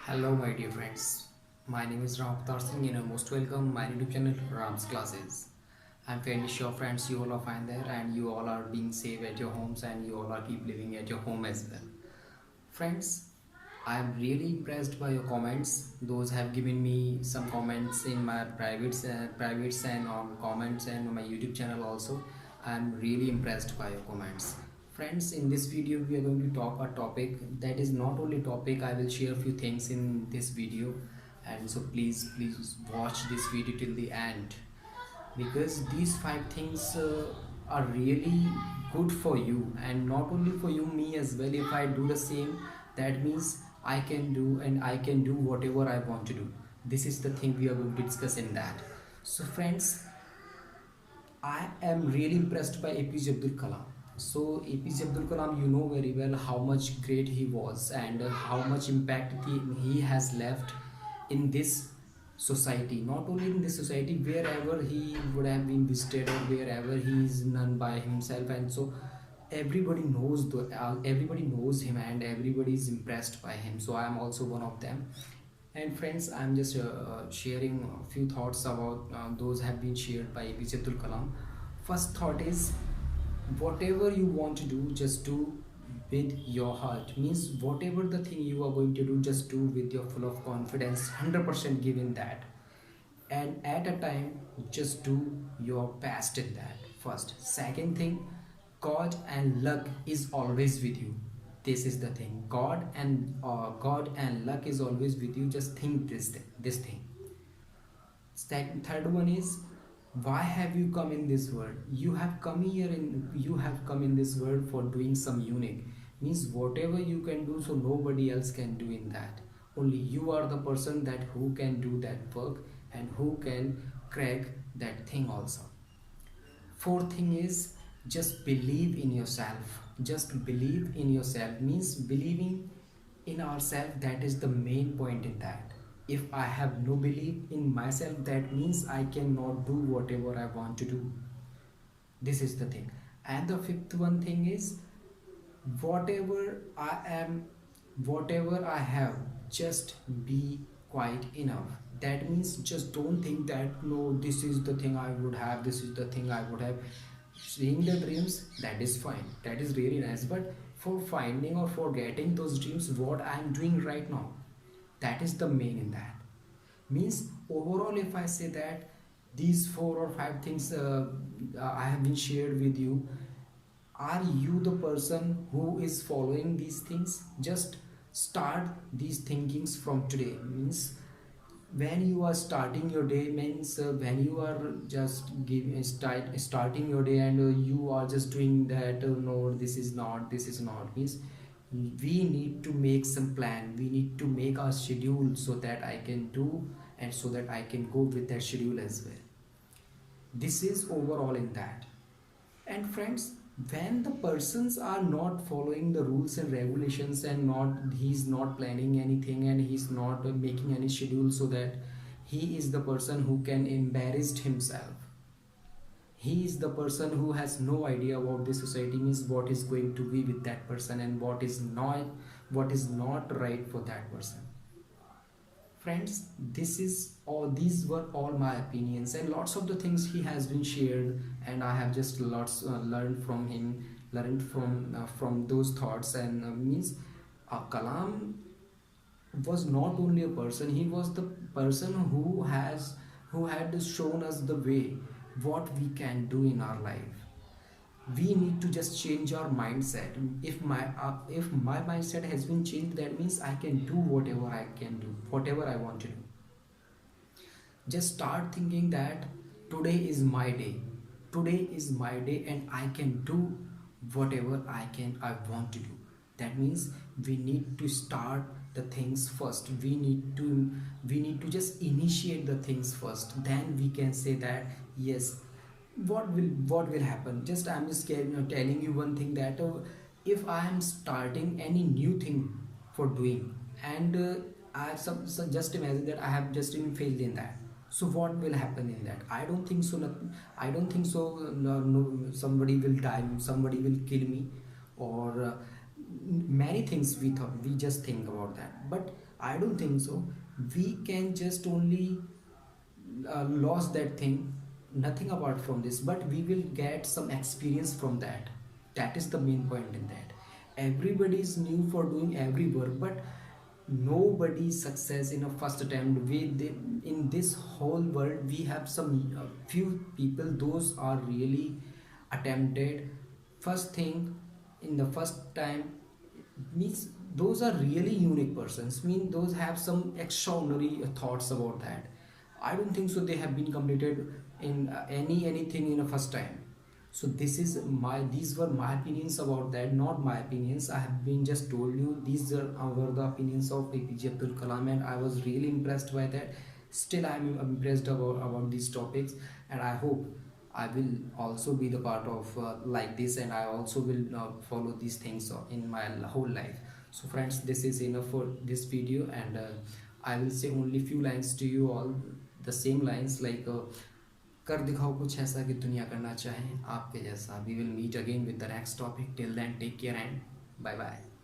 Hello, my dear friends. My name is Ram Avtar Singh. You know, most welcome my YouTube channel Ram's Classes. I'm fairly sure, friends, you all are fine there, and you all are being safe at your homes, and you all are keep living at your home as well. Friends, I'm really impressed by your comments. Those have given me some comments in my privates and on comments and on my YouTube channel also. I'm really impressed by your comments. Friends, in this video we are going to talk a topic that is not only topic. I will share a few things in this video, and so please watch this video till the end, because these five things are really good for you, and not only for you, me as well. If I do the same, that means I can do, and I can do whatever I want to do. This is the thing we are going to discuss in that. So friends, I am really impressed by APJ Abdul Kalam. So APJ Abdul Kalam, you know very well how much great he was, and how much impact he has left in this society. Not only in this society, wherever he would have been visited, or wherever he is known by himself, and so everybody knows him, and everybody is impressed by him. So I am also one of them. And friends, I'm just sharing a few thoughts about those have been shared by APJ Abdul Kalam. First thought is, whatever you want to do, just do with your heart. Means whatever the thing you are going to do, just do with your full of confidence, 100% give in that. And at a time, just do your best in that. First, second thing, God and luck is always with you. This is the thing. God and luck is always with you. Just think this thing. Third one is, why have you come in this world? You have come in this world for doing some unique. Means whatever you can do, so nobody else can do in that. Only you are the person that who can do that work, and who can crack that thing also. Fourth thing is, just believe in yourself. Just believe in yourself means believing in ourselves. That is the main point in that. If I have no belief in myself, that means I cannot do whatever I want to do. This is the thing. And the fifth one thing is, whatever I am, whatever I have, just be quite enough. That means just don't think that no, this is the thing I would have, this is the thing I would have. Seeing the dreams, that is fine, that is really nice, but for finding or for getting those dreams, what I am doing right now, that is the main in that. Means overall, if I say that these four or five things I have been shared with you, are you the person who is following these things? Just start these thinkings from today. Means when you are starting your day, means when you are just starting your day, and you are just doing that, no, this is not, means we need to make some plan, we need to make our schedule, so that I can do, and so that I can go with that schedule as well. This is overall in that. And friends, when the persons are not following the rules and regulations, and not he's not planning anything, and he's not making any schedule, so that he is the person who can embarrass himself. He is the person who has no idea about this society, means what is going to be with that person, and what is not right for that person. Friends, these were all my opinions, and lots of the things he has been shared, and I have just lots learned from him, learned from those thoughts. And means Kalam was not only a person, he was the person who had shown us the way, what we can do in our life. We need to just change our mindset. If my mindset has been changed, that means I can do whatever I can do, whatever I want to do. Just start thinking that today is my day, today is my day, and I can do whatever I want to do. That means we need to start the things first. We need to just initiate the things first, then we can say that yes, what will happen. Just I'm just telling you one thing, that if I am starting any new thing for doing, and I have so just imagine that I have just even failed in that, so what will happen in that? I don't think so. I don't think so. No, no, somebody will die, somebody will kill me, or many things we just think about that. But I don't think so. We can just only lost that thing, nothing apart from this, but we will get some experience from that. That is the main point in that. Everybody is new for doing every work, but nobody success in a first attempt. In this whole world we have some few people, those are really attempted first thing in the first time, means those are really unique persons, mean those have some extraordinary thoughts about that. I don't think so they have been completed in anything in a first time. So this is my, these were my opinions about that, not my opinions. I have been just told you these were the opinions of APJ Abdul Kalam, and I was really impressed by that. Still I am impressed about these topics, and I hope I will also be the part of like this, and I also will follow these things in my whole life. So friends, this is enough for this video, and I will say only few lines to you all, the same lines like कर दिखाओ कुछ ऐसा कि दुनिया करना चाहे आपके जैसा. We will meet again with the next topic. Till then, take care and bye bye.